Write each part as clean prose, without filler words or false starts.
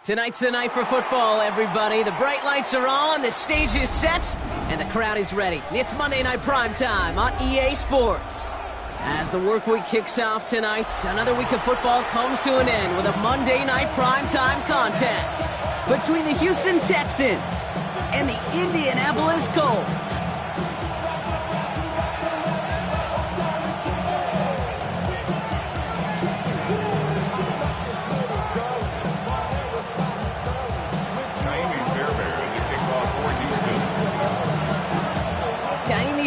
Tonight's the night for football, everybody. The bright lights are on, the stage is set, and the crowd is ready. It's Monday Night Primetime on EA Sports. As the work week kicks off tonight, another week of football comes to an end with a Monday Night Primetime contest between the Houston Texans and the Indianapolis Colts.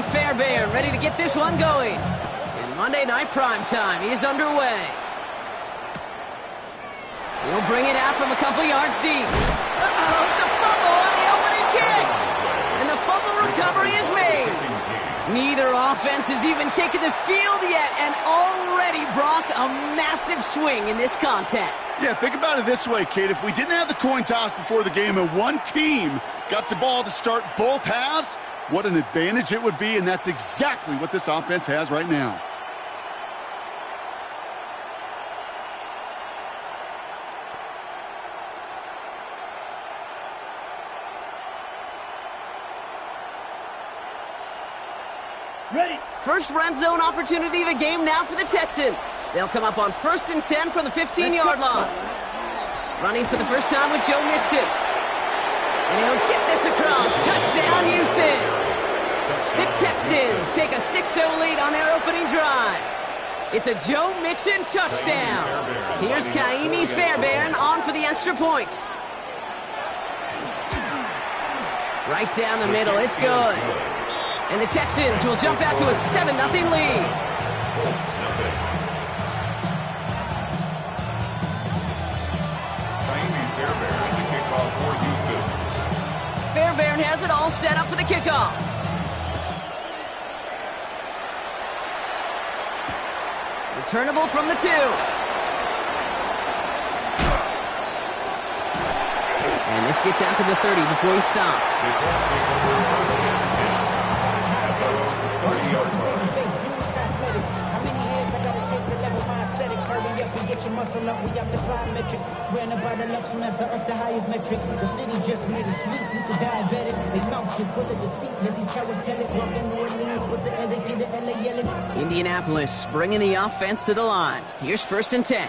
Fairbairn ready to get this one going. And Monday Night Primetime is underway. He'll bring it out from a couple yards deep. Uh-oh, it's a fumble on the opening kick. And the fumble recovery is made. Neither offense has even taken the field yet, and already, Brock, a massive swing in this contest. Yeah, think about it this way, Kate. If we didn't have the coin toss before the game and one team got the ball to start both halves, what an advantage it would be, and that's exactly what this offense has right now. Ready. First red zone opportunity of the game now for the Texans. They'll come up on 1st and 10 from the 15-yard line. Running for the first time with Joe Mixon. And he'll get this across. Touchdown, Houston. The Texans take a 6-0 lead on their opening drive. It's a Joe Mixon touchdown. Here's Ka'imi Fairbairn on for the extra point. Right down the middle, it's good. And the Texans will jump out to a 7-0 lead. Fairbairn has it all set up for the kickoff. Returnable from the 2. And this gets out to the 30 before he stopped. Muscle up, we got the plyometric. Ran about the Lux Mesa up the highest metric. The city just made it sweet, you could diabetic. They mouth get full of deceit. Let these cowards tell it. Walking New Orleans with the end, they get the LA yelling. Indianapolis bringing the offense to the line. Here's 1st and 10.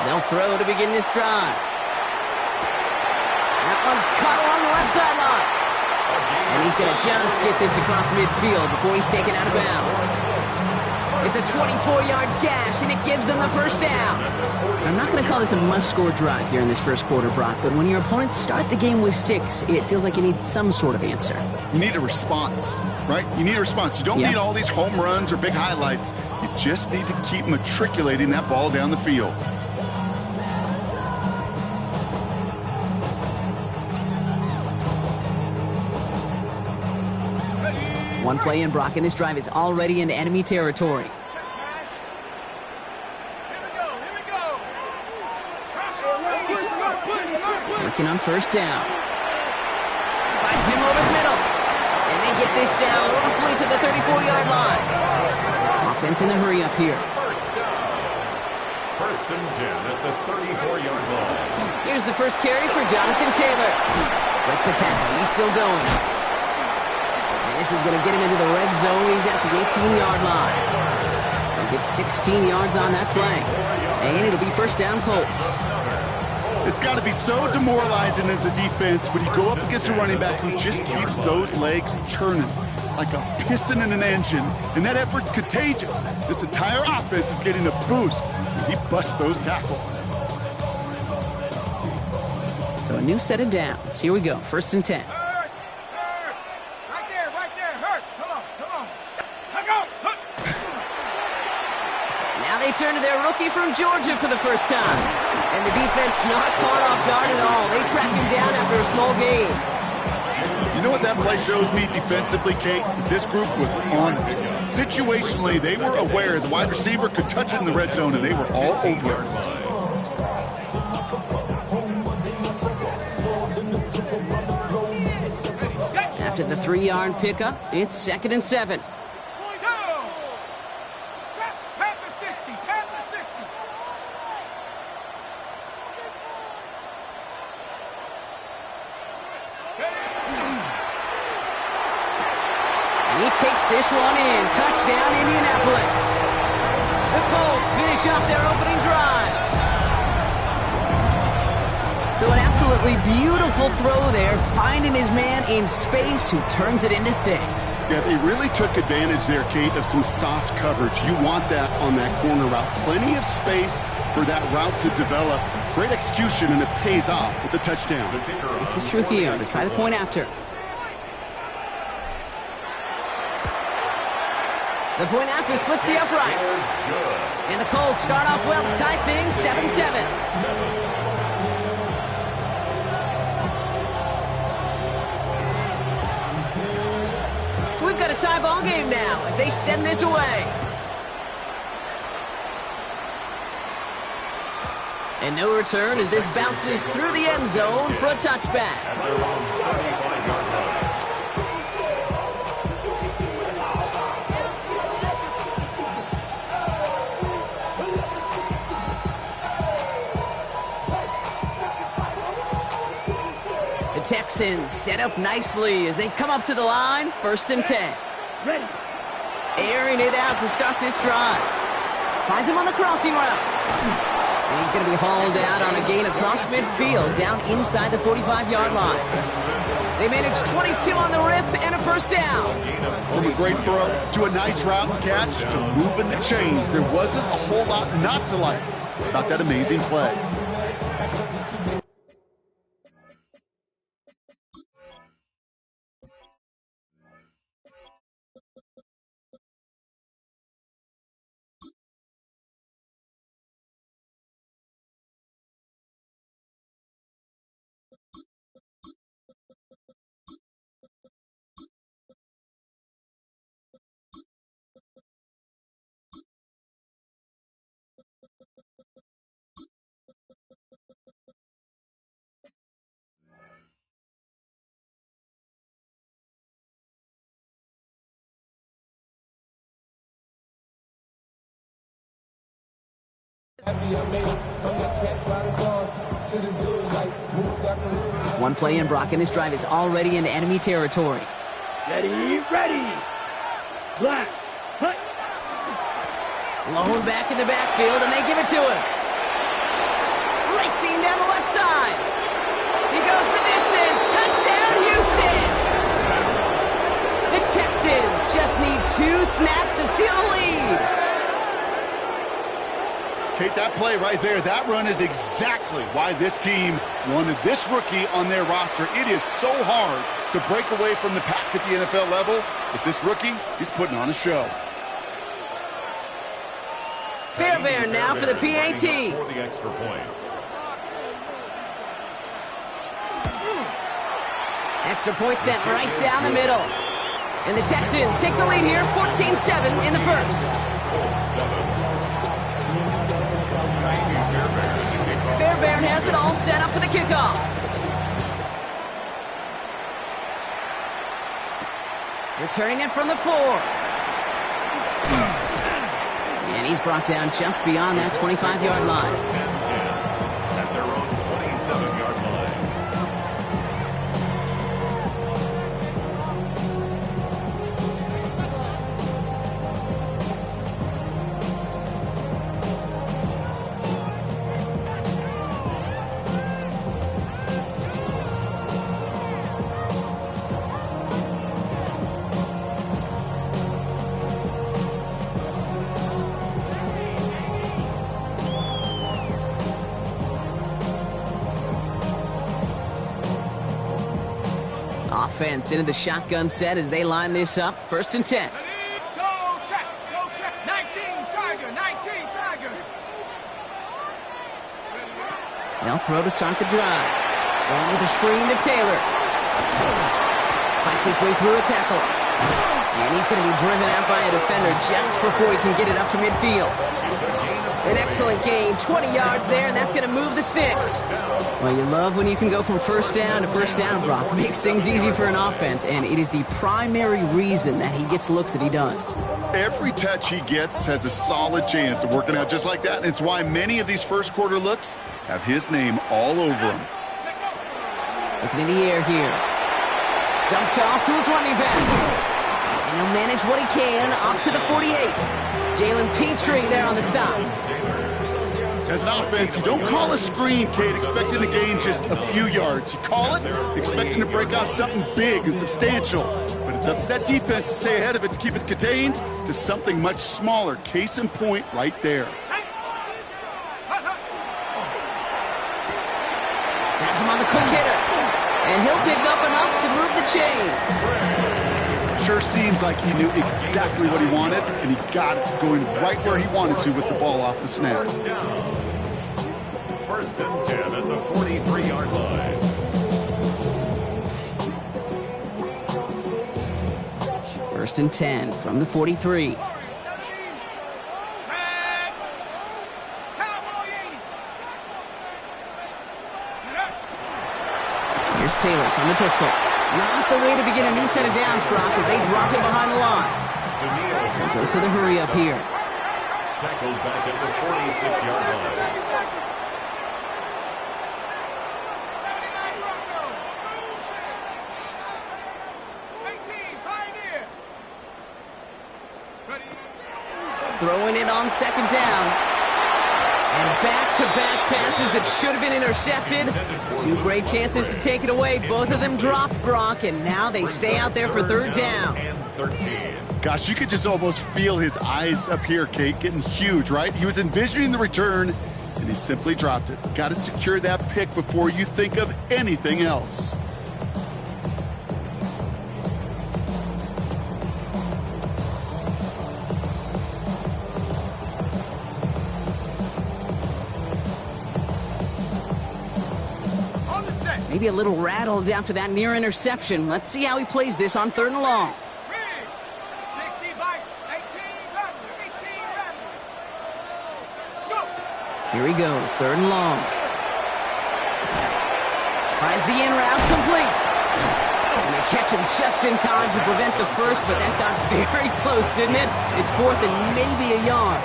They'll throw to begin this drive. That one's caught along the left sideline. And he's going to just get this across midfield before he's taken out of bounds. It's a 24-yard gash, and it gives them the first down. I'm not going to call this a must-score drive here in this first quarter, Brock, but when your opponents start the game with 6, it feels like you need some sort of answer. You need a response, right? You need a response. You don't need all these home runs or big highlights. You just need to keep matriculating that ball down the field. One play in, Brock, and this drive is already into enemy territory. Working on 1st down. Finds him over the middle. And they get this down roughly to the 34-yard line. Offense in the hurry up here. 1st and 10 at the 34-yard line. Here's the first carry for Jonathan Taylor. Breaks the tackle. He's still going. This is going to get him into the red zone. He's at the 18-yard line. He'll get 16 yards on that play. And it'll be 1st down Colts. It's got to be so demoralizing as a defense when you go up against a running back who just keeps those legs churning like a piston in an engine. And that effort's contagious. This entire offense is getting a boost when he busts those tackles. So a new set of downs. Here we go. 1st and 10. They turn to their rookie from Georgia for the first time. And the defense not caught off guard at all. They track him down after a small gain. You know what that play shows me defensively, Kate? This group was on it. Situationally, they were aware the wide receiver could touch it in the red zone, and they were all over it. After the 3-yard pickup, it's 2nd and 7. He takes this one in. Touchdown, Indianapolis. The Colts finish up their opening drive. So an absolutely beautiful throw there, finding his man in space who turns it into 6. Yeah, they really took advantage there, Kate, of some soft coverage. You want that on that corner route. Plenty of space for that route to develop. Great execution, and it pays off with the touchdown. This is Trujillo to try the point after. The point after splits the uprights. And the Colts start off well to tie things 7-7. So we've got a tie ball game now as they send this away. And no return as this bounces through the end zone for a touchback. The Texans set up nicely as they come up to the line, 1st and 10. Ready. Airing it out to start this drive. Finds him on the crossing route. And he's going to be hauled out on a gain across midfield, down inside the 45-yard line. They managed 22 on the rip and a 1st down. From a great throw to a nice route and catch to moving the chains. There wasn't a whole lot not to like about that amazing play. One play in, Brock, and this drive is already into enemy territory. Ready. Black. Hut. Blown back in the backfield, and they give it to him. Racing down the left side. He goes the distance. Touchdown, Houston! The Texans just need 2 snaps to steal the lead. Kate, that play right there, that run is exactly why this team wanted this rookie on their roster. It is so hard to break away from the pack at the NFL level, but this rookie, he's putting on a show. Fairbairn now for the PAT. For the extra point. Extra point sent right down the middle. And the Texans take the lead here, 14-7 in the 1st. Fairbairn has it all set up for the kickoff. Returning it from the 4. And he's brought down just beyond that 25-yard line. At their own 27-yard line. Offense into the shotgun set as they line this up. 1st and 10. Go check. 19 Tiger. They'll throw to start the drive. Going with the screen to Taylor. Fights his way through a tackle. And he's going to be driven out by a defender just before he can get it up to midfield. An excellent gain, 20 yards there, and that's going to move the sticks. Well, you love when you can go from 1st down to 1st down, Brock. Makes things easy for an offense, and it is the primary reason that he gets looks that he does. Every touch he gets has a solid chance of working out just like that. And it's why many of these first quarter looks have his name all over them. Looking in the air here. Dumped off to his running back. And he'll manage what he can up to the 48. Jalen Petrie there on the stop. As an offense, you don't call a screen, Kate, expecting to gain just a few yards. You call it expecting to break out something big and substantial. But it's up to that defense to stay ahead of it, to keep it contained to something much smaller. Case in point right there. Has him on the quick hitter. And he'll pick up enough to move the chains. Sure seems like he knew exactly what he wanted, and he got it going right where he wanted to with the ball off the snap. First and 10 at the 43-yard line. First and 10 from the 43. Here's Taylor from the pistol. Not the way to begin a new set of downs, Brock, as they drop him behind the line. And goes to the hurry up here. Tackled back at the 46-yard line. Throwing it on second down. And back-to-back passes that should have been intercepted. Two great chances to take it away. Both of them dropped, Brock, and now they stay out there for third down. Gosh, you could just almost feel his eyes up here, Kate, getting huge, right? He was envisioning the return, and he simply dropped it. Got to secure that pick before you think of anything else. Maybe a little rattled after that near interception. Let's see how he plays this on third and long. Here he goes, third and long. Finds the in route complete. And they catch him just in time to prevent the first, but that got very close, didn't it? It's fourth and maybe a yard.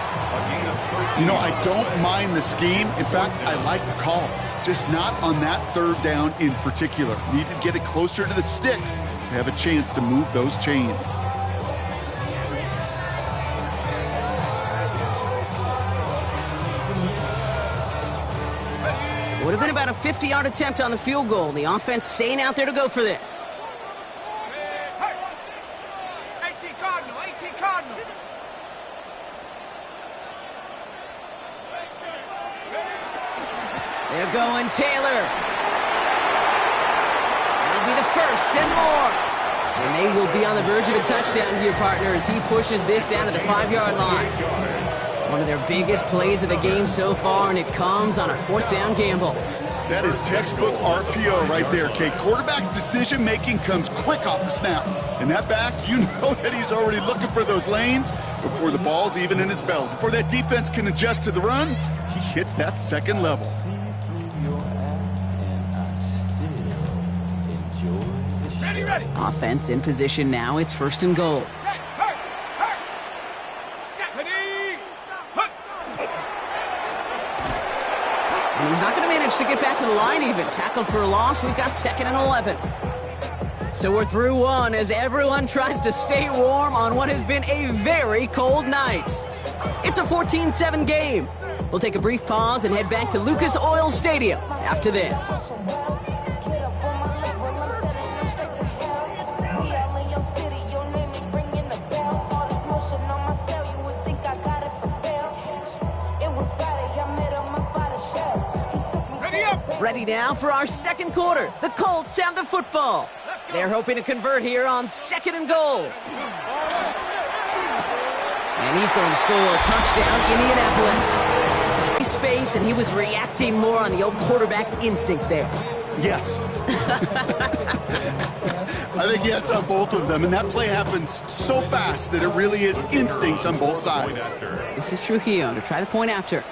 You know, I don't mind the scheme. In fact, I like the call. Just not on that third down in particular. Need to get it closer to the sticks to have a chance to move those chains. Would have been about a 50-yard attempt on the field goal. The offense staying out there to go for this. 18 Cardinal, 18 Cardinal. They're going Taylor. That'll be the first and more. And they will be on the verge of a touchdown here, partner, as he pushes this down to the 5-yard line. One of their biggest plays of the game so far, and it comes on a fourth down gamble. That is textbook RPO right there, Kate. Quarterback's decision-making comes quick off the snap. And that back, you know that he's already looking for those lanes before the ball's even in his belt. Before that defense can adjust to the run, he hits that second level. Ready. Offense in position now. It's first and goal. And he's not going to manage to get back to the line even. Tackled for a loss. We've got second and 11. So we're through one as everyone tries to stay warm on what has been a very cold night. It's a 14-7 game. We'll take a brief pause and head back to Lucas Oil Stadium after this. Ready now for our second quarter. The Colts have the football. They're hoping to convert here on second and goal. And he's going to score a touchdown, Indianapolis. Space, and he was reacting more on the old quarterback instinct there. Yes. I think yes on both of them, and that play happens so fast that it really is instincts on both sides. This is Trujillo to try the point after.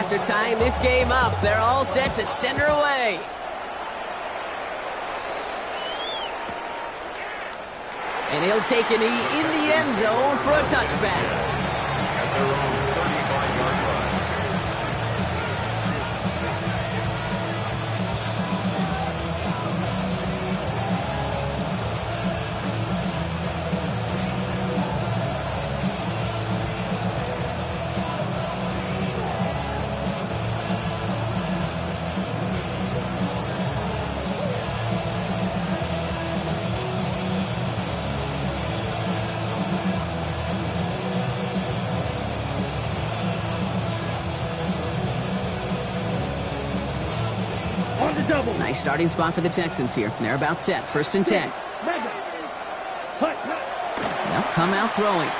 after tying this game up, they're all set to send her away. And he'll take a knee in the end zone for a touchback. At their own 35-yard line. Nice starting spot for the Texans here. They're about set. 1st and 10. They'll come out throwing.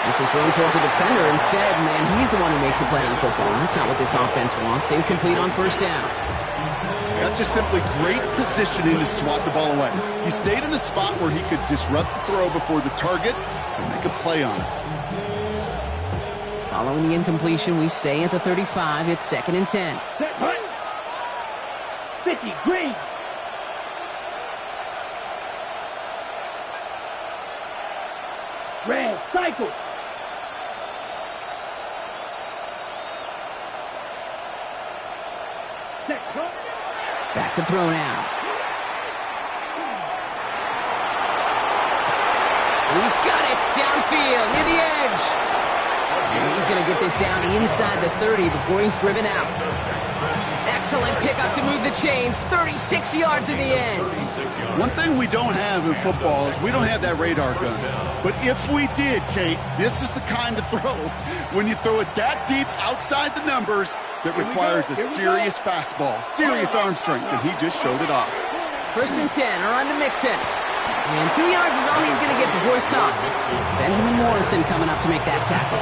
This is thrown towards a defender instead, and he's the one who makes a play on football. That's not what this offense wants. Incomplete on 1st down. That's just simply great positioning to swat the ball away. He stayed in a spot where he could disrupt the throw before the target and make a play on it. Following the incompletion, we stay at the 35. It's 2nd and 10. 50, green. Red, cycle. Back to throw now. He's got it downfield near the edge. And he's going to get this down inside the 30 before he's driven out. Excellent pickup to move the chains. 36 yards in the end. One thing we don't have in football is we don't have that radar gun. But if we did, Kate, this is the kind of throw when you throw it that deep outside the numbers that requires a serious fastball, serious arm strength, and he just showed it off. 1st and 10, or on to Mixon. And 2 yards is all he's going to get before he's caught. Benjamin Morrison coming up to make that tackle.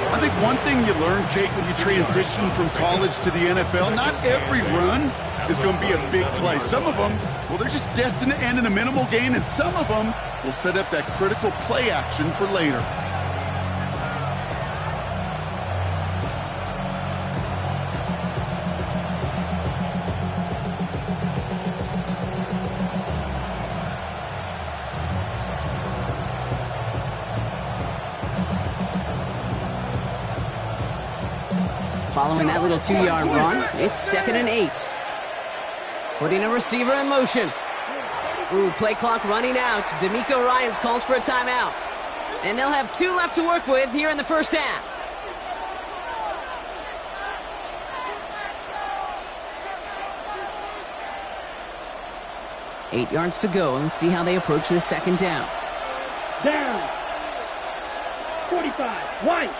I think one thing you learn, Kate, when you transition from college to the NFL, not every run is going to be a big play. Some of them, well, they're just destined to end in a minimal gain, and some of them will set up that critical play action for later. Following that little 2-yard run, it's 2nd and 8. Putting a receiver in motion. Ooh, play clock running out. D'Amico Ryans calls for a timeout. And they'll have 2 left to work with here in the 1st half. Eight yards to go. Let's see how they approach this 2nd down. Down. 45. White.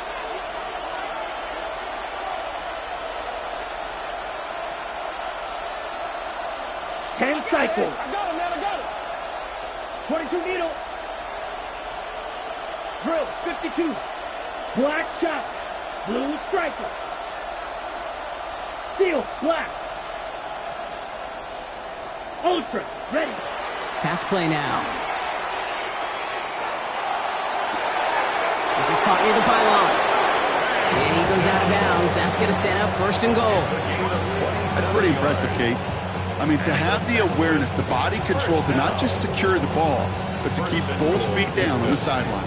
Cycle. I got him, man. I got him. 22 needle. Drill. 52. Black shot. Blue striker. Seal. Black. Ultra. Ready. Pass play now. This is caught near the pylon. And he goes out of bounds. That's going to set up 1st and goal. That's pretty impressive, Kate. I mean, to have the awareness, the body control to not just secure the ball, but to keep both feet down on the sideline.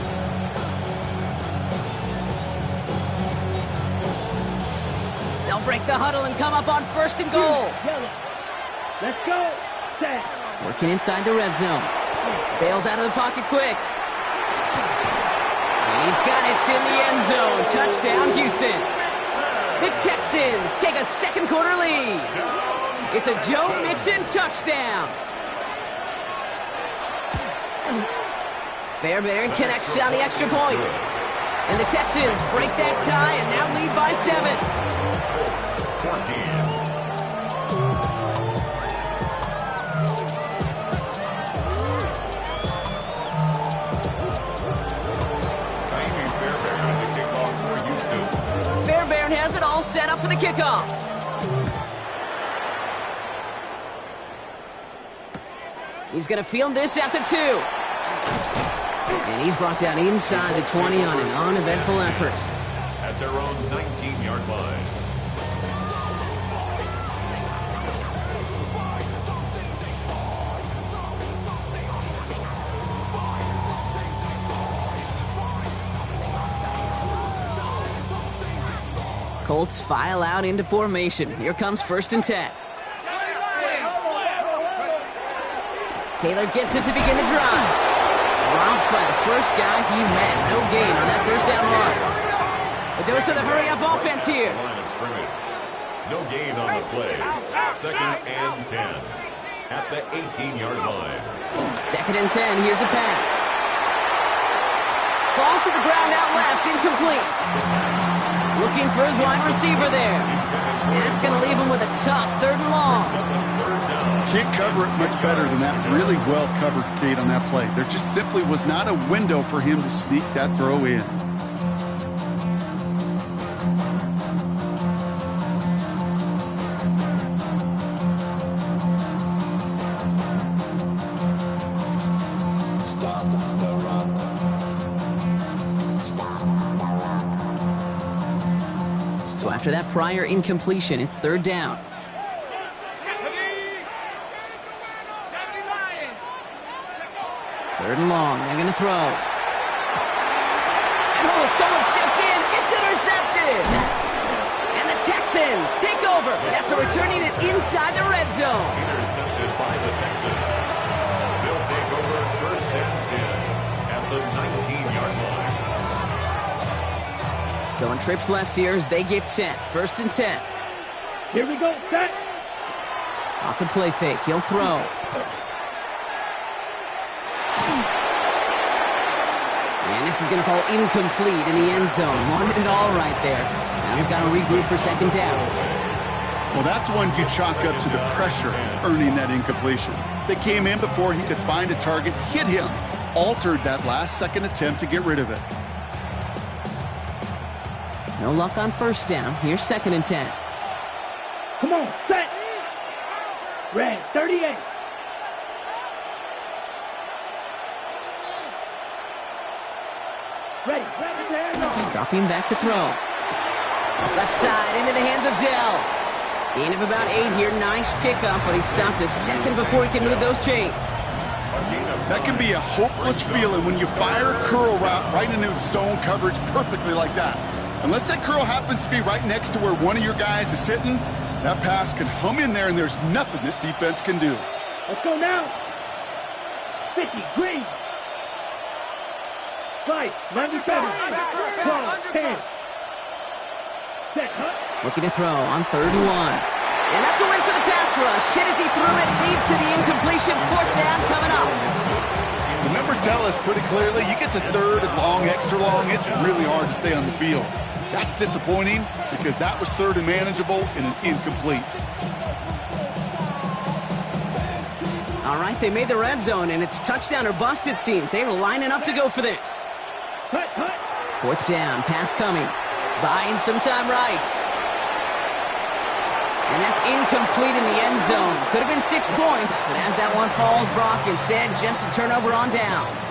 They'll break the huddle and come up on 1st and goal. Let's go. Set. Working inside the red zone. Bails out of the pocket quick. And he's got it in the end zone. Touchdown, Houston. The Texans take a 2nd quarter lead. It's a Joe Mixon touchdown. Fairbairn connects on the extra point. And the Texans break that tie and now lead by 7. 14. Fairbairn has it all set up for the kickoff. He's going to field this at the 2. And he's brought down inside the 20 on an uneventful effort. their own 19-yard line. Colts file out into formation. Here comes 1st and 10. Taylor gets it to begin the drive. Dropped by the first guy he met. No gain on that first down run. A dose of the hurry-up offense here. Line of scrimmage. No gain on the play. 2nd and 10 at the 18-yard line. 2nd and 10. Here's a pass. Falls to the ground out left. Incomplete. Looking for his wide receiver there. That's going to leave him with a tough 3rd and long. Can't cover it much better than that. Really well covered, Kate, on that play. There just simply was not a window for him to sneak that throw in. So after that prior incompletion, it's 3rd down. 3rd and long. They're going to throw. And someone stepped in. It's intercepted. And the Texans take over after returning it inside the red zone. Intercepted by the Texans. They'll take over 1st and 10 at the 19-yard line. Going trips left here as they get set. 1st and 10. Here we go, set. Off the play fake. He'll throw. And this is going to fall incomplete in the end zone. Wanted it all right there. Now they've got to regroup for 2nd down. Well, that's one you chalk up to the pressure earning that incompletion. They came in before he could find a target, hit him, altered that last-second attempt to get rid of it. No luck on 1st down. Here's 2nd and 10. Come on, set. Red, 38. Ready, hands off. Dropping back to throw. Left side into the hands of Dell. Gain of about 8 here. Nice pickup, but he stopped a second before he can move those chains. That can be a hopeless feeling when you fire a curl route right into zone coverage perfectly like that. Unless that curl happens to be right next to where one of your guys is sitting, that pass can hum in there and there's nothing this defense can do. Let's go now. 50, green. 5, 97, 12, 10. Set, cut. Looking to throw on 3rd and 1. And that's a win for the pass rush. Hit as he threw it, leads to the incompletion. 4th down coming up. The numbers tell us pretty clearly, you get to 3rd and long, extra long, it's really hard to stay on the field. That's disappointing because that was 3rd and manageable and an incomplete. All right, they made the red zone, and it's touchdown or bust, it seems. They were lining up to go for this. 4th down, pass coming. Buying some time right. And that's incomplete in the end zone. Could have been 6 points, but as that one falls, Brock, instead just a turnover on downs.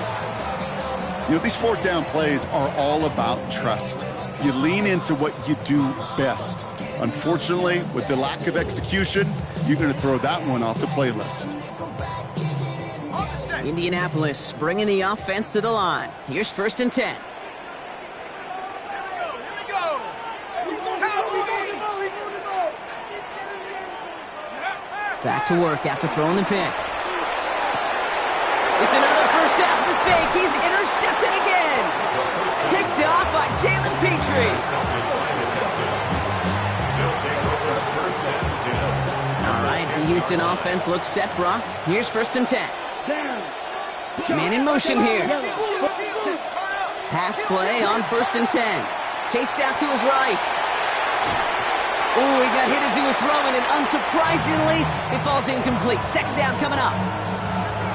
You know, these 4th down plays are all about trust. You lean into what you do best. Unfortunately, with the lack of execution, you're going to throw that one off the playlist. Indianapolis bringing the offense to the line. Here's 1st and 10. Back to work after throwing the pick. It's another first half mistake. He's intercepted again. Picked off by Jalen Petrie. All right, the Houston offense looks set, Brock. Here's 1st and 10. Man in motion here. Pass play on 1st and 10. Chased out to his right. Oh, he got hit as he was throwing, and unsurprisingly, it falls incomplete. 2nd down coming up.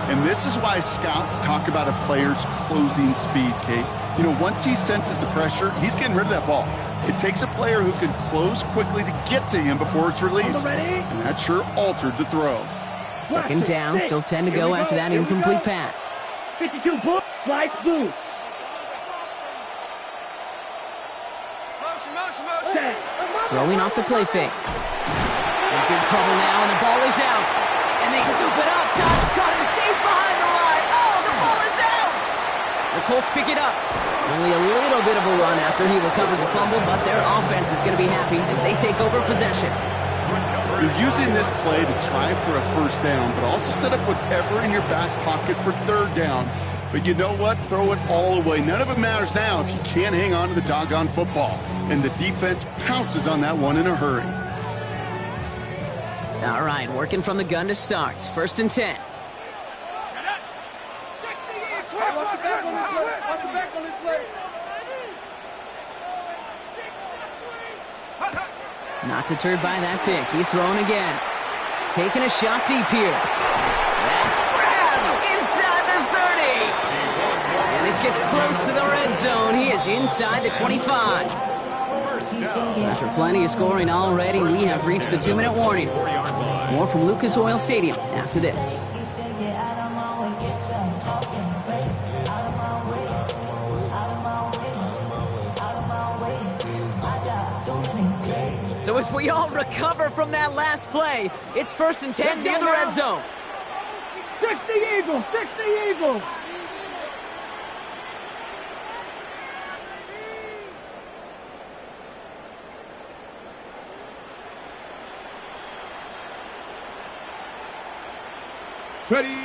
And this is why scouts talk about a player's closing speed, Kate. You know, once he senses the pressure, he's getting rid of that ball. It takes a player who can close quickly to get to him before it's released. And that sure altered the throw. 2nd down, still 10 to go after that incomplete pass. 52, book, slice blue. Throwing off the play fake. In big trouble now, and the ball is out. And they scoop it up. Dobbs caught him deep behind the line. Oh, the ball is out! The Colts pick it up. Only a little bit of a run after he recovered the fumble, but their offense is going to be happy as they take over possession. You're using this play to try for a first down, but also set up whatever in your back pocket for third down. But you know what? Throw it all away. None of it matters now if you can't hang on to the doggone football. And the defense pounces on that one in a hurry. All right, working from the gun to start. 1st and 10. Not deterred by that pick. He's throwing again. Taking a shot deep here. That's grabbed inside the 30. And this gets close to the red zone. He is inside the 25. So after plenty of scoring already, we have reached the 2-minute warning. More from Lucas Oil Stadium after this. So as we all recover from that last play, it's 1st and 10 near the red zone. 60 Eagles, 60 Eagles. Ready.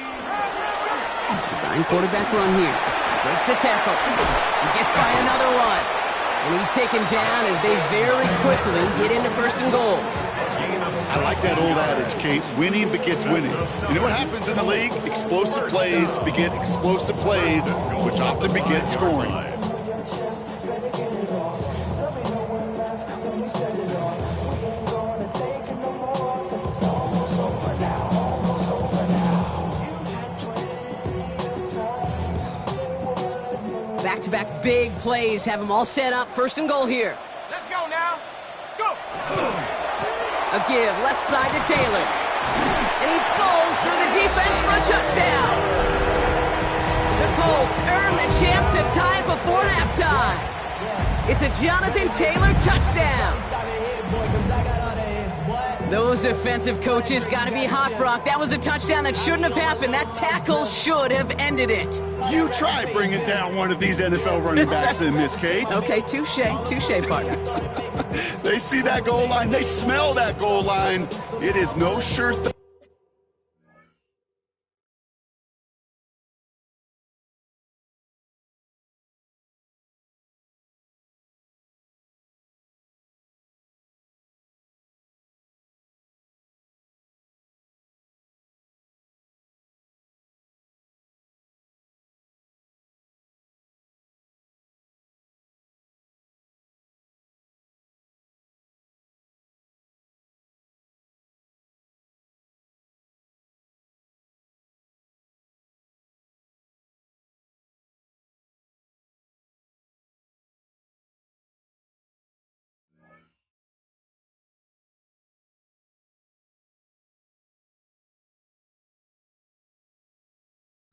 Design quarterback run here. Breaks the tackle. He gets by another one. And he's taken down as they very quickly get into 1st and goal. I like that old adage, Kate. Winning begets winning. You know what happens in the league? Explosive plays beget explosive plays, which often beget scoring. Back-to-back big plays have them all set up. 1st and goal here. Let's go now. Go. A give left side to Taylor. And he bowls through the defense for a touchdown. The Colts earn the chance to tie before halftime. It's a Jonathan Taylor touchdown. Those defensive coaches got to be hot, Brock. That was a touchdown that shouldn't have happened. That tackle should have ended it. You try bringing down one of these NFL running backs in this, Kate. Okay, touche, partner. They see that goal line. They smell that goal line. It is no sure thing.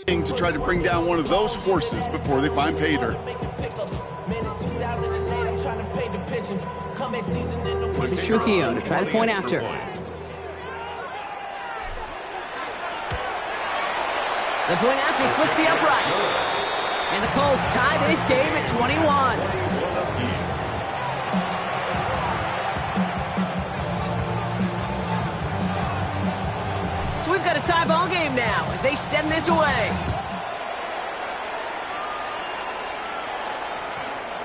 To try to bring down one of those forces before they find pay dirt. This is Trujillo to try the point after. The point after splits the uprights. And the Colts tie this game at 21. So we've got a tie ball game now as they send this away.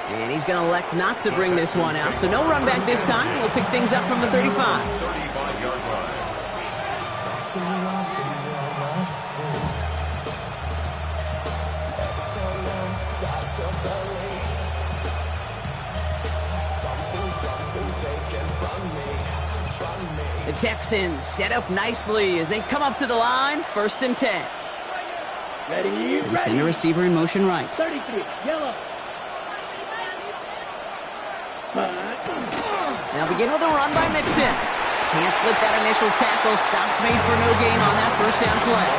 And he's going to elect not to bring this one out. So no run back this time. We'll pick things up from the 35. 35-yard line. The Texans set up nicely as they come up to the line. 1st and 10. Ready. They send a receiver in motion right. 33, yellow. Now begin with a run by Mixon. Can't slip that initial tackle. Stops made for no gain on that 1st down play.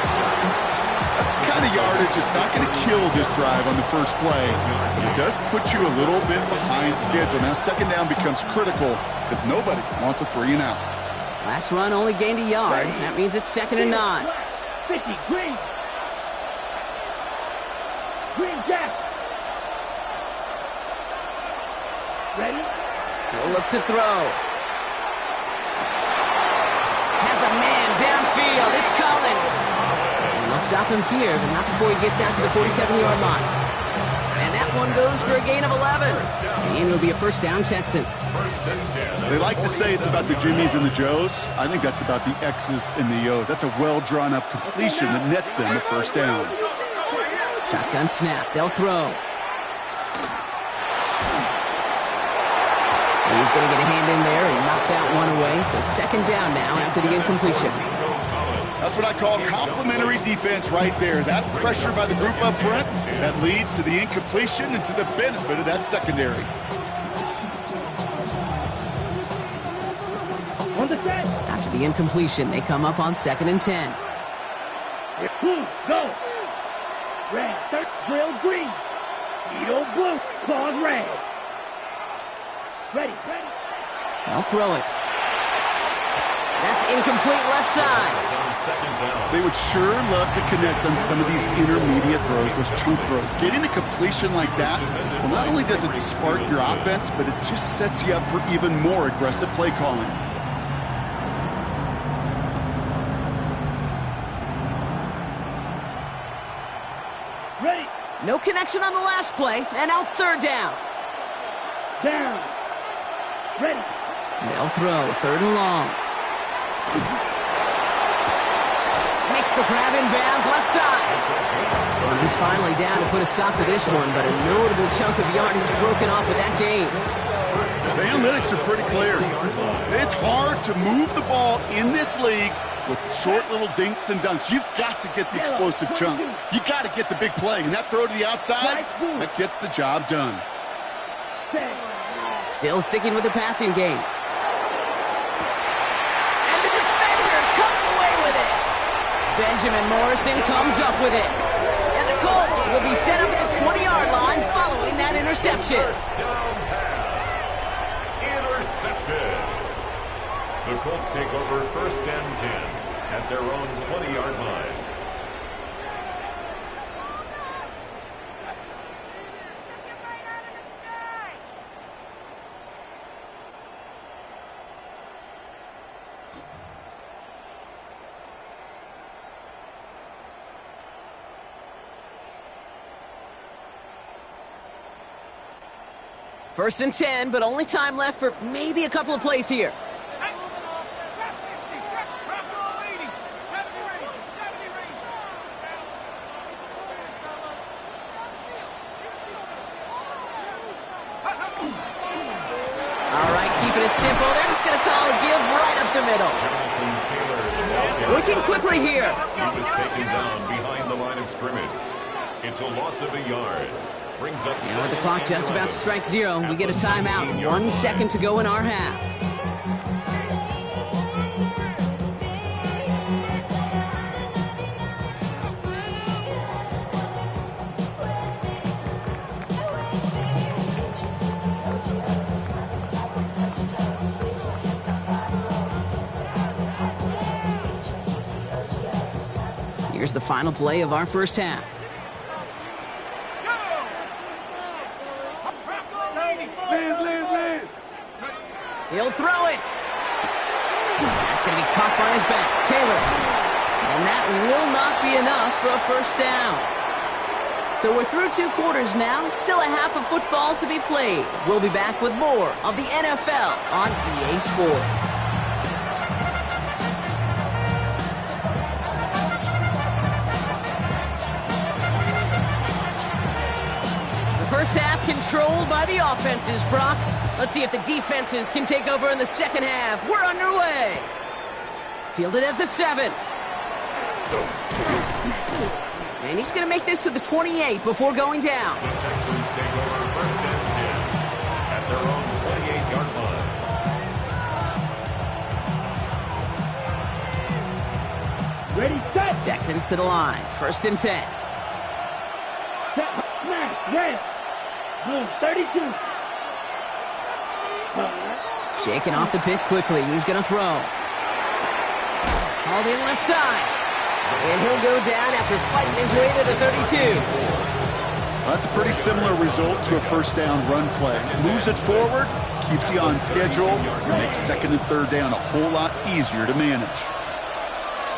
That's This kind of yardage, it's not going to kill this drive on the first play, but it does put you a little bit behind schedule. Now second down becomes critical because nobody wants a 3 and out. Last run only gained a yard. That means it's 2nd and 9. 50, Green. Green Jack. Ready? He'll look to throw. Has a man downfield. It's Collins. And they'll stop him here, but not before he gets out to the 47-yard line. And that one goes for a gain of 11. And it'll be a first down, Texans. They like to say it's about the Jimmies and the Joes. I think that's about the X's and the O's. That's a well-drawn-up completion that nets them a first down. Shotgun snap. They'll throw. He's going to get a hand in there and knock that one away. So second down now after the incompletion. That's what I call complementary defense right there. That pressure by the group up front, that leads to the incompletion and to the benefit of that secondary. On the set. After the incompletion, they come up on 2nd and 10. Go. Red, third, drill, green. Needle, blue, claws, red. Ready. They'll throw it. That's incomplete left side. They would sure love to connect on some of these intermediate throws, those chunk throws. Getting a completion like that, well, not only does it spark your offense, but it just sets you up for even more aggressive play calling. Ready. No connection on the last play, and now it's 3rd down. Down. Ready. They'll throw 3rd and long. Makes the grab in bounds left side. Well, he's finally down to put a stop to this one, but a notable chunk of yardage broken off with that gain. The analytics are pretty clear. It's hard to move the ball in this league with short little dinks and dunks. You've got to get the explosive chunk. You got to get the big play, and that throw to the outside, that gets the job done. Still sticking with the passing game. And the defender comes away with it. Benjamin Morrison comes up with it. And the Colts will be set up at the 20-yard line following that interception. Intercepted. The Colts take over 1st and 10 at their own 20-yard line. First and 10, but only time left for maybe a couple of plays here. All right, keeping it simple. They're just going to call a give right up the middle. Working quickly here. He was taken down behind the line of scrimmage. It's a loss of a yard. Brings up And with the clock just about to strike 0, we get a timeout. 1 second to go in our half. Here's the final play of our first half. He'll throw it. That's going to be caught by his back. Taylor. And that will not be enough for a first down. So we're through 2 quarters now. Still a half of football to be played. We'll be back with more of the NFL on EA Sports. First half controlled by the offenses, Brock. Let's see if the defenses can take over in the second half. We're underway. Fielded at the 7. And he's going to make this to the 28 before going down. The Texans take over 1st and 10 at their own 28-yard line. Ready, set. Texans to the line. 1st and 10. Set, smash, red. Blue, 32. Shaking off the pick quickly. He's going to throw. Hauled in left side. And he'll go down after fighting his way to the 32. That's a pretty similar result to a first down run play. Moves it forward, keeps you on schedule, and makes 2nd and 3rd down a whole lot easier to manage.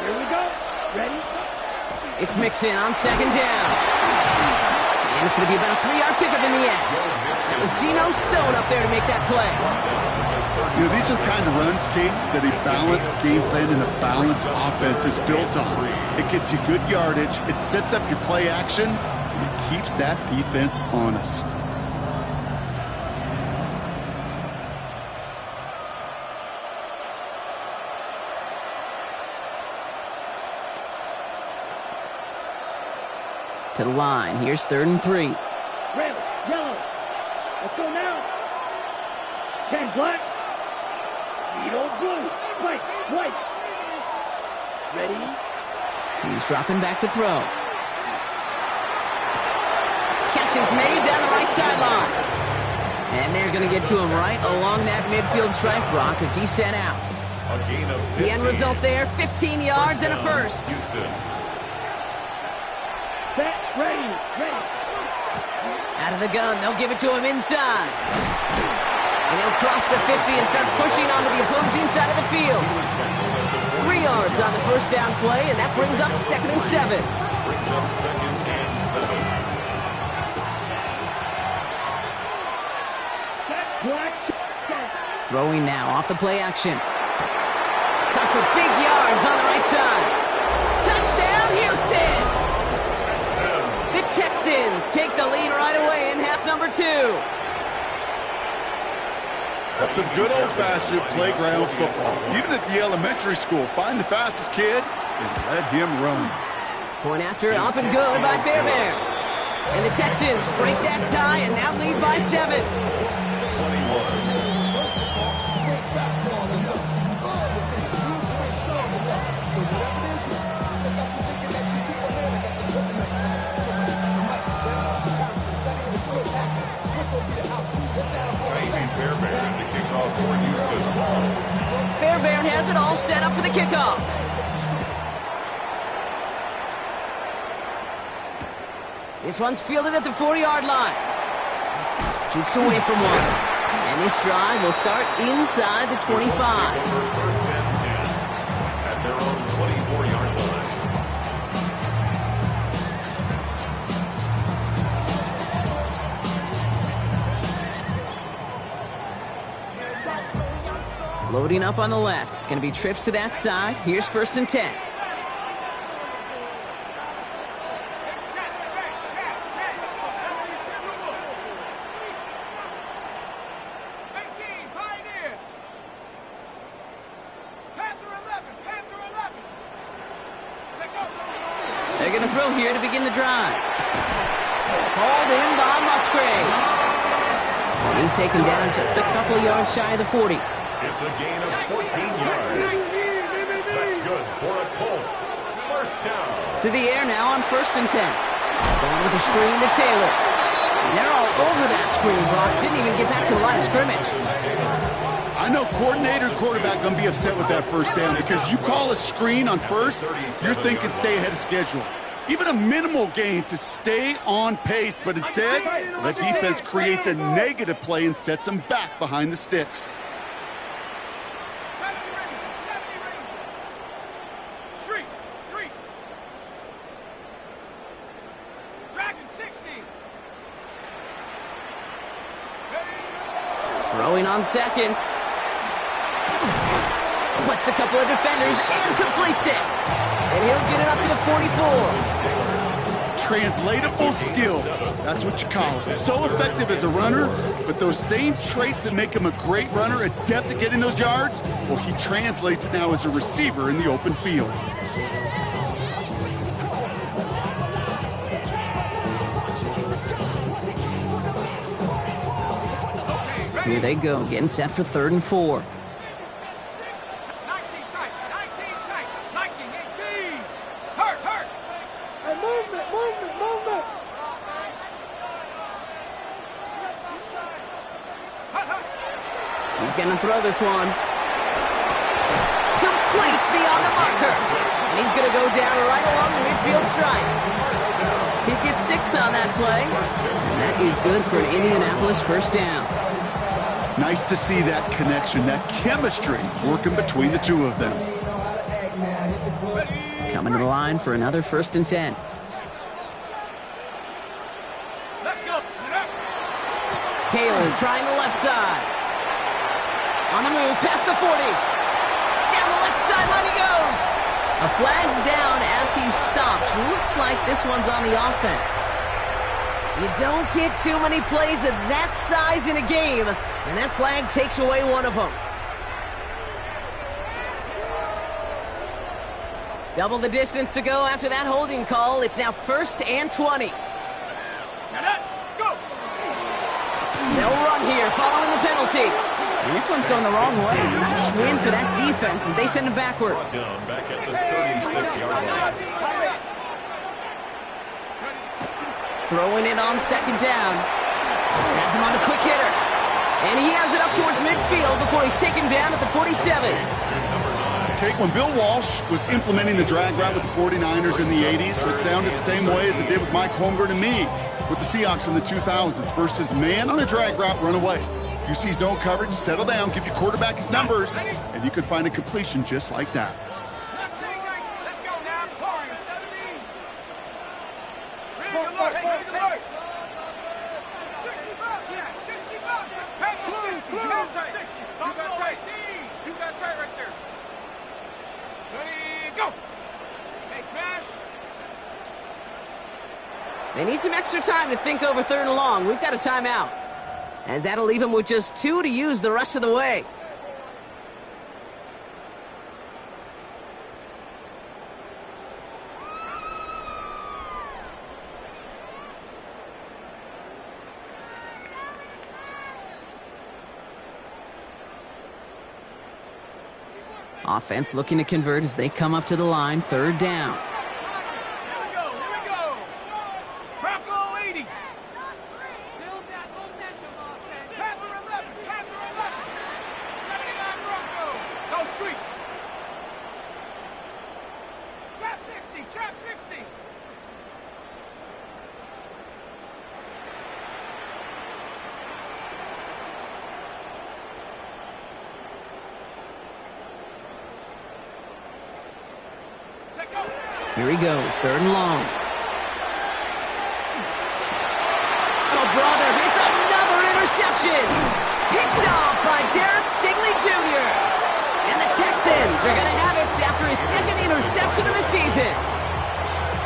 Here we go. Ready? It's Mixon on 2nd down. And it's going to be about a 3-yard pickup in the end. It was Geno Stone up there to make that play. You know, these are the kind of runs, Kate, that a balanced game plan and a balanced offense is built on. It gets you good yardage, it sets up your play action, and it keeps that defense honest. To the line. Here's 3rd and 3. Red, yellow. Let's go now. 10 black. Needle blue. White. Ready? He's dropping back to throw. Catch is made down the right sideline. And they're going to get to him right along that midfield stripe, Brock, as he's sent out. A gain of 15. The end result there, 15 yards and a first. Houston. Set, ready. Out of the gun, they'll give it to him inside. And he'll cross the 50 and start pushing onto the opposing side of the field. 3 yards on the first down play, and that brings up 2nd and 7. Brings up 2nd and 7. Set, black. Set. Throwing now off the play action. Cut for big yards on the right side. Touchdown, Houston! The Texans take the lead right away in half number 2. That's some good old-fashioned playground football. Even at the elementary school, find the fastest kid and let him run. Point after, up and good by Fairbairn. And the Texans break that tie and now lead by 7. 21. Fairbairn has it all set up for the kickoff. This one's fielded at the 40-yard line. Jukes away from one. And this drive will start inside the 25. 1st and 10 at their own 24-yard line. Loading up on the left. It's going to be trips to that side. Here's 1st and 10. They're going to throw here to begin the drive. Hauled in by Musgrave. And he's taken down just a couple yards shy of the 40. It's a gain of 14 yards. That's good for a Colts. 1st down. To the air now on 1st and 10. Going with the screen to Taylor. And they're all over that screen, Brock. Didn't even get back to the line of scrimmage. I know coordinator and quarterback going to be upset with that 1st down because you call a screen on 1st, you're thinking stay ahead of schedule. Even a minimal gain to stay on pace, but instead, the defense creates a negative play and sets them back behind the sticks. Throwing on 2nd. Splits a couple of defenders and completes it. And he'll get it up to the 44. Translatable skills. That's what you call it. So effective as a runner, but those same traits that make him a great runner, adept at getting those yards, well, he translates now as a receiver in the open field. Here they go, getting set for 3rd and 4. 19 tight, 19 tight, 19, 18. Hurt. He's going to throw this one. Complete beyond the marker. And he's going to go down right along the midfield stripe. He gets 6 on that play. And that is good for an Indianapolis first down. Nice to see that connection, that chemistry working between the two of them. Coming to the line for another 1st and 10. Let's go. Taylor trying the left side. On the move, past the 40. Down the left sideline he goes. A flag's down as he stops. Looks like this one's on the offense. You don't get too many plays of that size in a game, and that flag takes away one of them. Double the distance to go after that holding call. It's now 1st and 20. Go. They'll run here following the penalty. And this one's going the wrong way. Nice win for that defense as they send him backwards. Down back at the 36-yard line. Throwing it on 2nd down. Has him on the quick hitter. And he has it up towards midfield before he's taken down at the 47. Okay, when Bill Walsh was implementing the drag route with the 49ers in the 80s, it sounded the same way as it did with Mike Holmgren and me with the Seahawks in the 2000s versus man on a drag route, run away. If you see zone coverage, settle down, give your quarterback his numbers, and you can find a completion just like that. Let's go now. 17. Ready to look. Ready to look. 65. Yeah, 65. Head to 60. Head to 60. You got tight. You got tight right there. Ready, go. Hey, smash. They need some extra time to think over 3rd and long. We've got a timeout, as that'll leave him with just 2 to use the rest of the way. Offense looking to convert as they come up to the line, 3rd down. Here we go. Here we go. Bronco 80. Build that momentum offense. Panther 11. Panther 11. 79 Bronco. Go street. Trap 60. Trap 60. Here he goes, 3rd and long. Oh, brother, it's another interception. Picked off by Derek Stingley Jr. And the Texans are going to have it after his 2nd interception of the season.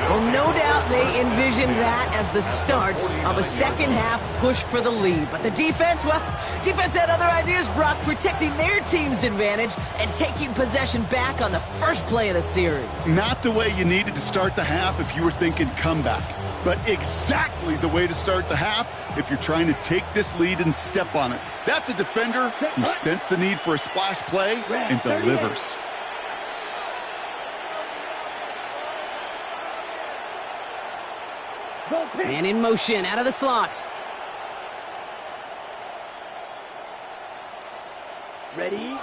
Well, no doubt they envisioned that as the start of a 2nd half push for the lead. But the defense, well, defense had other ideas, Brock, protecting their team's advantage and taking possession back on the first play of the series. Not the way you needed to start the half if you were thinking comeback, but exactly the way to start the half if you're trying to take this lead and step on it. That's a defender who sensed the need for a splash play and delivers. Man in motion, out of the slot. Ready?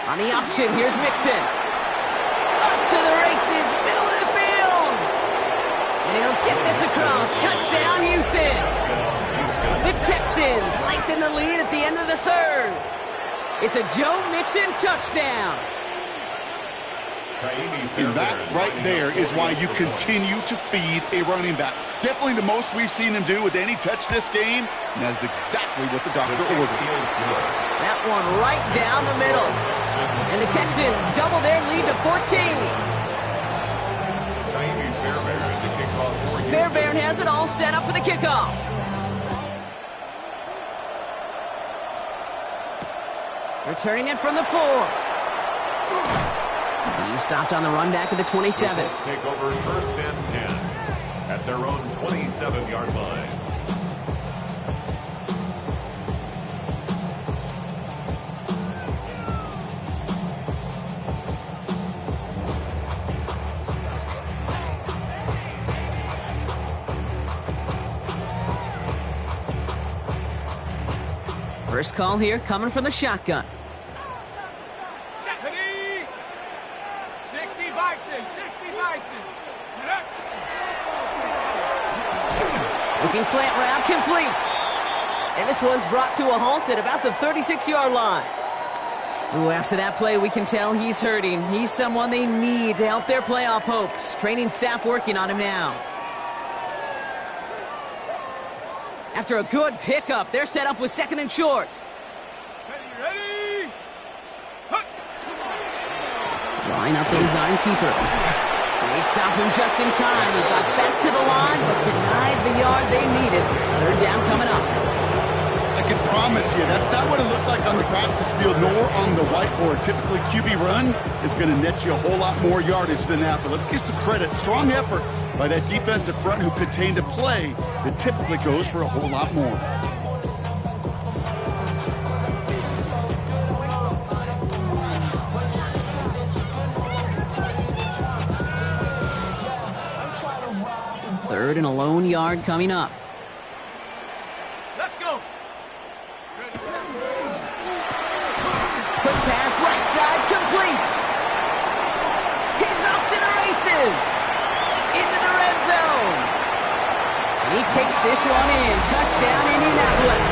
On the option, here's Mixon. Up to the races, middle of the field. And he'll get this across. Touchdown, Houston. The Texans lengthen the lead at the end of the 3rd. It's a Joe Mixon touchdown. And that right there is why you continue to feed a running back. Definitely the most we've seen him do with any touch this game, and that is exactly what the doctor ordered. That one right down the middle. And the Texans double their lead to 14. Fairbairn has it all set up for the kickoff. Returning it from the 4. He stopped on the run back at the 27. Let's take over 1st and 10 at their own 27-yard line. First call here coming from the shotgun. 60 Bison, 60 Bison. Looking slant route, complete. And this one's brought to a halt at about the 36-yard line. Ooh, after that play, we can tell he's hurting. He's someone they need to help their playoff hopes. Training staff working on him now. After a good pickup, they're set up with second and short. Ready? Drawing up the design keeper. They stop him just in time. He got back to the line, but denied the yard they needed. Third down coming up. I can promise you, that's not what it looked like on the practice field, nor on the whiteboard. Typically, QB run is going to net you a whole lot more yardage than that. But let's give some credit. Strong effort by that defensive front who contained a play that typically goes for a whole lot more. Third and a lone yard coming up. Let's go. Quick pass, right side, complete. He's off to the races. Into the red zone. And he takes this one in. Touchdown, Indianapolis.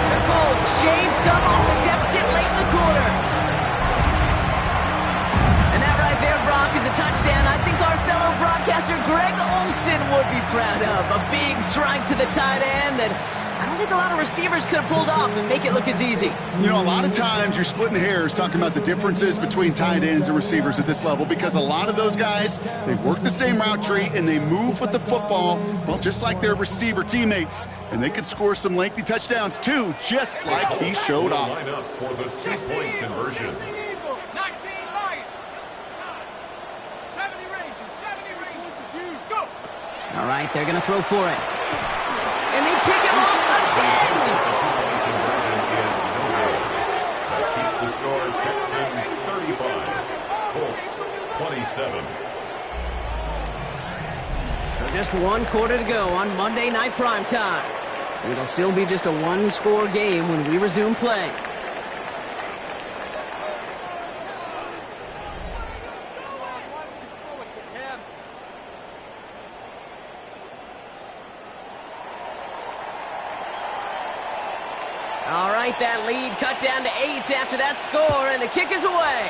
The Colts shave some off the deficit late in the quarter. And that right there, Brock, is a touchdown I think our fellow broadcaster Greg Olsen would be proud of. A big strike to the tight end that I don't think a lot of receivers could have pulled off and make it look as easy. You know, a lot of times you're splitting hairs talking about the differences between tight ends and receivers at this level because a lot of those guys, they work the same route tree and they move with the football, well, just like their receiver teammates. And they could score some lengthy touchdowns too, just like he showed off. Line up for the two-point conversion. 19 Lions. 70 Rangers, go. All right, they're going to throw for it. And they pick him up again! The two-point conversion is no good. That keeps the score Texans 35, Colts 27. So just one quarter to go on Monday Night Primetime. It'll still be just a one-score game when we resume play. All right, that lead cut down to 8 after that score, and the kick is away.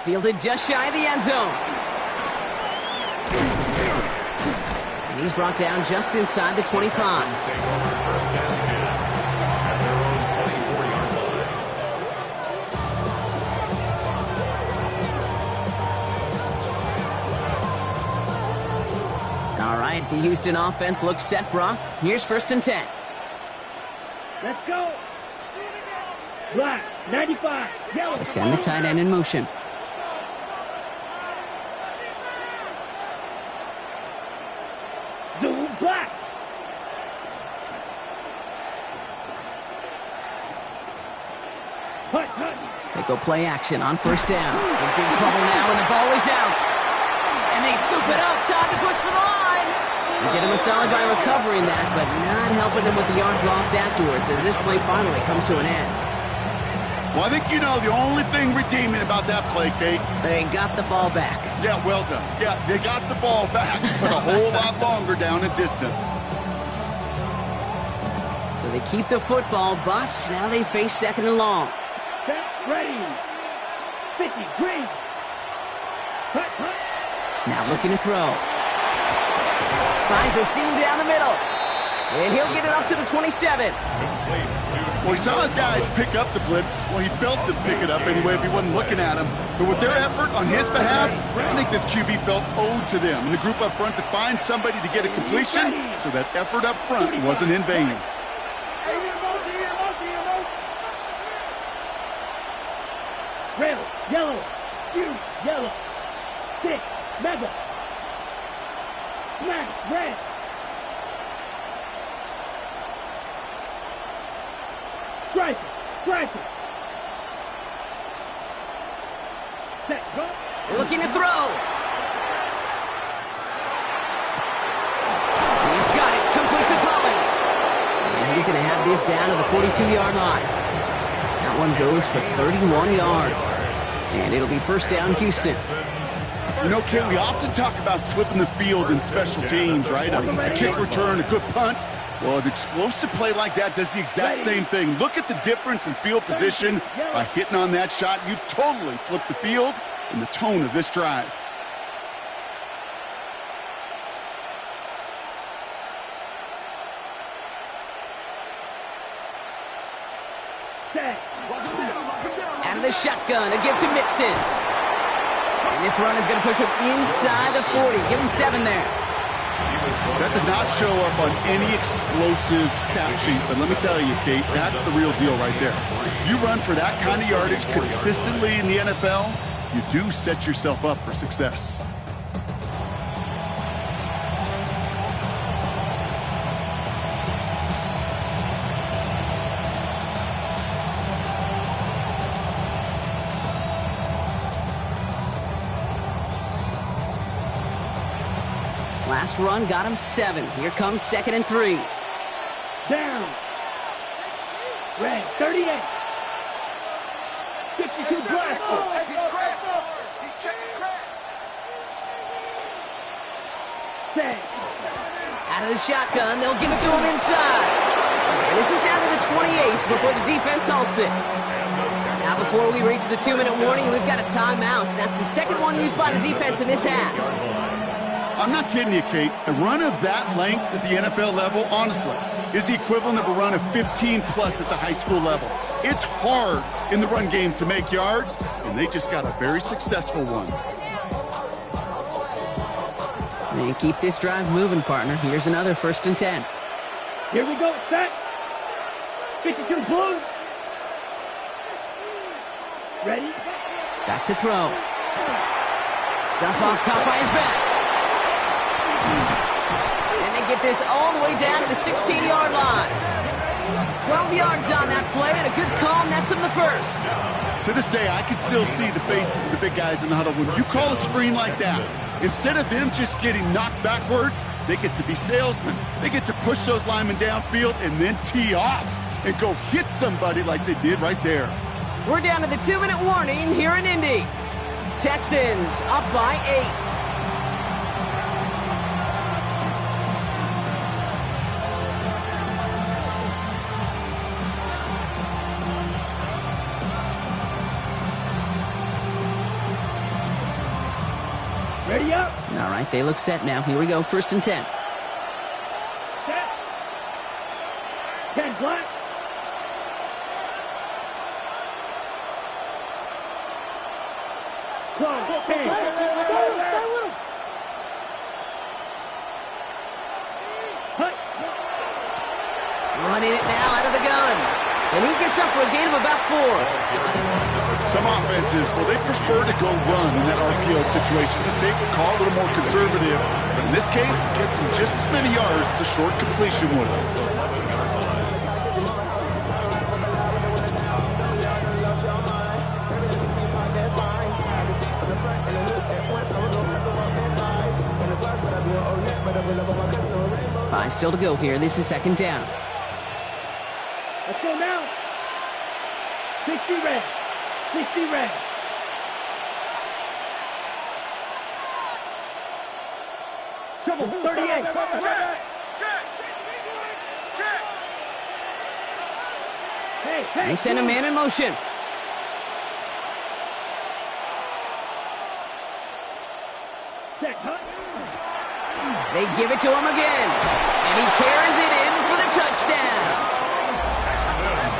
Fielded just shy of the end zone. And he's brought down just inside the 25. Texans take over first and 10 at their own 24-yard line. All right, the Houston offense looks set, Brock. Here's first and 10. Let's go. Black, 95, yellow. They send the tight end in motion. Zoom, black. Hut, hut. They go play action on first down. In big trouble now, and the ball is out. And they scoop it up. Time to push for the line. They did him a solid by recovering that, but not helping him with the yards lost afterwards as this play finally comes to an end. Well, I think you know the only thing redeeming about that play, Kate. They got the ball back. Yeah, well done. Yeah, they got the ball back, but a whole lot longer down in distance. So they keep the football, but now they face second and long. Set, ready. 50, green. Hut, hut. Now looking to throw. Finds a seam down the middle. And he'll get it up to the 27. Well, he saw his guys pick up the blitz. Well, he felt them pick it up anyway if he wasn't looking at him. But with their effort on his behalf, I think this QB felt owed to them. And the group up front to find somebody to get a completion, so that effort up front wasn't in vain. Red, yellow, huge, yellow. 6, mega. Smash, red. Striker, striker. Set, go. Looking to throw. He's got it. Complete to Collins. is down to the 42-yard line. That one goes for 31 yards. And it'll be first down, Houston. You know, Kate, we often talk about flipping the field in special teams, right? A kick return, a good punt. Well, an explosive play like that does the exact same thing. Look at the difference in field position. By hitting on that shot, you've totally flipped the field and the tone of this drive. Out of the shotgun, a give to Mixon. And this run is going to push him inside the 40. Give him 7 there. That does not show up on any explosive stat sheet, but let me tell you, Kate, that's the real deal right there. You run for that kind of yardage consistently in the NFL, you do set yourself up for success. Last run got him 7. Here comes 2nd and 3. Down. Red, 38. 52 Glasgow. He's checking crack. Set. Out of the shotgun, they'll give it to him inside. And this is down to the 28 before the defense halts it. Now before we reach the 2-minute warning, we've got a timeout. That's the second one used by the defense in this half. I'm not kidding you, Kate. A run of that length at the NFL level, honestly, is the equivalent of a run of 15-plus at the high school level. It's hard in the run game to make yards, and they just got a very successful one. And keep this drive moving, partner. Here's another 1st and 10. Here we go, set. 52 blue. Ready? Back to throw. Dump off, caught by his back. And they get this all the way down to the 16-yard line. 12 yards on that play, and a good call nets him the first. To this day, I can still see the faces of the big guys in the huddle. When you call a screen like that, instead of them just getting knocked backwards, they get to be salesmen. They get to push those linemen downfield and then tee off and go hit somebody like they did right there. We're down to the 2-minute warning here in Indy. Texans up by 8. Ready up. All right, they look set now. Here we go, 1st and 10. Set. 10 black. Close. 10. Hut. Running it now out of the gun. And he gets up for a gain of about 4. Some offenses, well, they prefer to go run in that RPO situation. It's a safer call, a little more conservative. But in this case, it gets him just as many yards as a short completion would. Five still to go here. This is 2nd down. Let's go now. 60 red. 60 red. Trouble, 38. Check. Hey. They send a man in motion. Check, hut. They give it to him again. And he carries it in for the touchdown.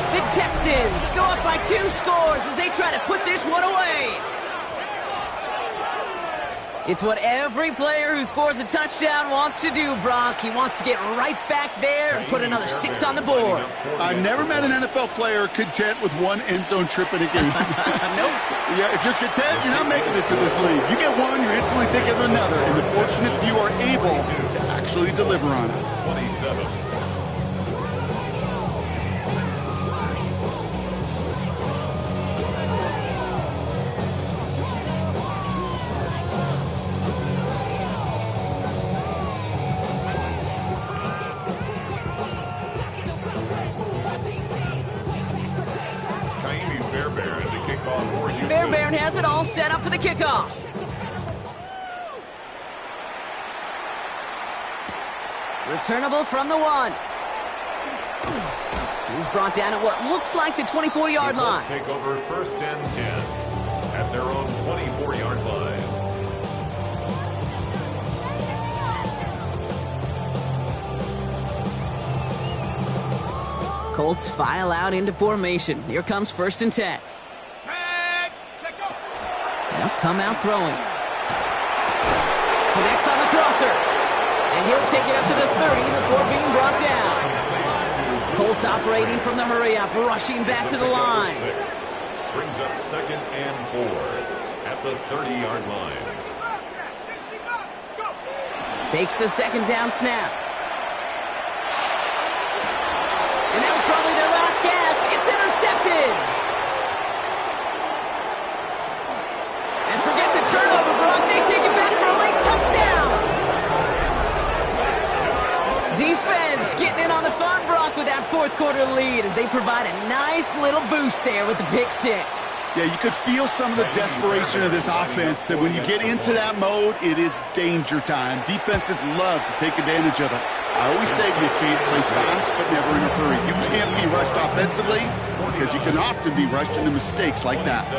The Texans go up by 2 scores as they try to put this one away. It's what every player who scores a touchdown wants to do, Brock. He wants to get right back there and put another 6 on the board. I've never met an NFL player content with one end zone trip in a game. Nope. Yeah, if you're content, you're not making it to this league. You get one, you're instantly thinking of another. And the fortunate few are able to actually deliver on it. 27. 5 Papa Bear has it all set up for the kickoff. Returnable from the 1. He's brought down at what looks like the 24-yard line. Let's take over 1st and 10 at their own 24-yard line. Colts file out into formation. Here comes 1st and 10. They'll come out throwing. Connects on the crosser. And he'll take it up to the 30 before being brought down. Colts operating from the hurry-up, rushing back to the line. Brings up 2nd and 4 at the 30-yard line. Takes the 2nd down snap. And that was probably their last gasp. It's intercepted. And forget the turnover, Brock. They take it back for a late touchdown. Defense getting in on the fun, Brock, with that 4th quarter lead as they provide a nice little boost there with the pick 6. Yeah, you could feel some of the desperation of this offense. And when you get into that mode, it is danger time. Defenses love to take advantage of it. I always say you can't play fast, but never in a hurry. You can't be rushed offensively because you can often be rushed into mistakes like that.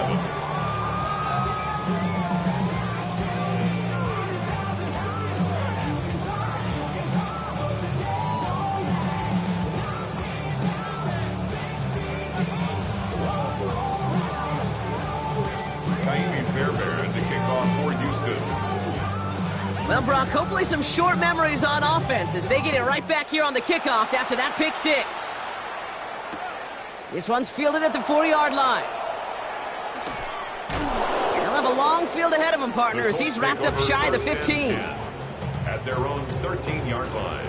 Well, Brock, hopefully some short memories on offense as they get it right back here on the kickoff after that pick 6. This one's fielded at the 4-yard line. And they'll have a long field ahead of him, partner, as he's wrapped up shy of the 15. At their own 13-yard line.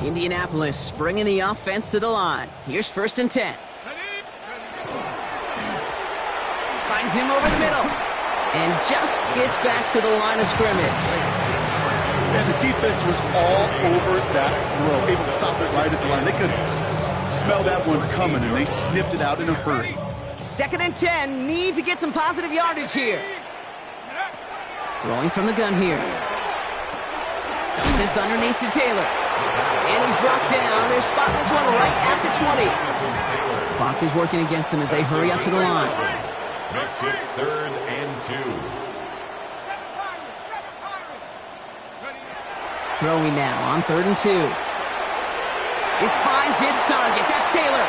Indianapolis bringing the offense to the line. Here's 1st and 10. Finds him over the middle. And just gets back to the line of scrimmage. Yeah, the defense was all over that throw, able to stop it right at the line. They could smell that one coming, and they sniffed it out in a hurry. 2nd and 10. Need to get some positive yardage here. Throwing from the gun here. Dumps this underneath to Taylor. And he's brought down. They're spotting this one right at the 20. Clock is working against them as they hurry up to the line. Makes it 3rd and 2. Throwing now on 3rd and 2. This finds its target. That's Taylor.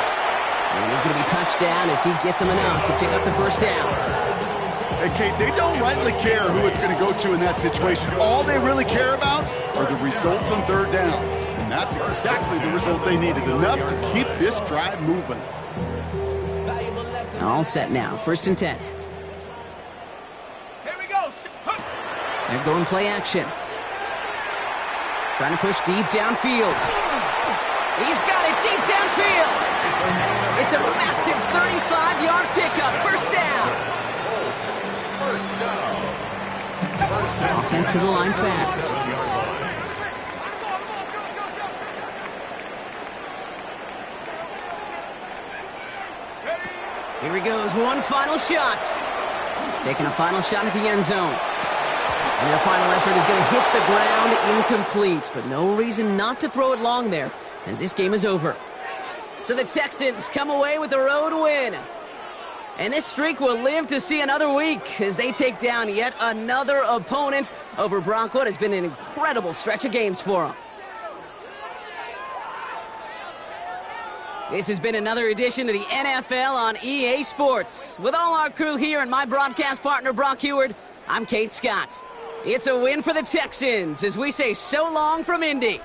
And he's going to be touched down as he gets him enough to pick up the 1st down. And Kate, they don't rightly care who it's going to go to in that situation. All they really care about are the results on 3rd down. And that's exactly the result they needed, enough to keep this drive moving. All set now, 1st and 10. Here we go. They're going play action. Trying to push deep downfield. He's got it deep downfield. It's a massive 35-yard pickup. 1st down. Offense to the line fast. Here he goes, one final shot. Taking a final shot at the end zone. And their final effort is going to hit the ground incomplete, but no reason not to throw it long there as this game is over. So the Texans come away with a road win. And this streak will live to see another week as they take down yet another opponent over Brock. What has been an incredible stretch of games for them. This has been another edition of the NFL on EA Sports. With all our crew here and my broadcast partner, Brock Huard, I'm Kate Scott. It's a win for the Texans as we say so long from Indy.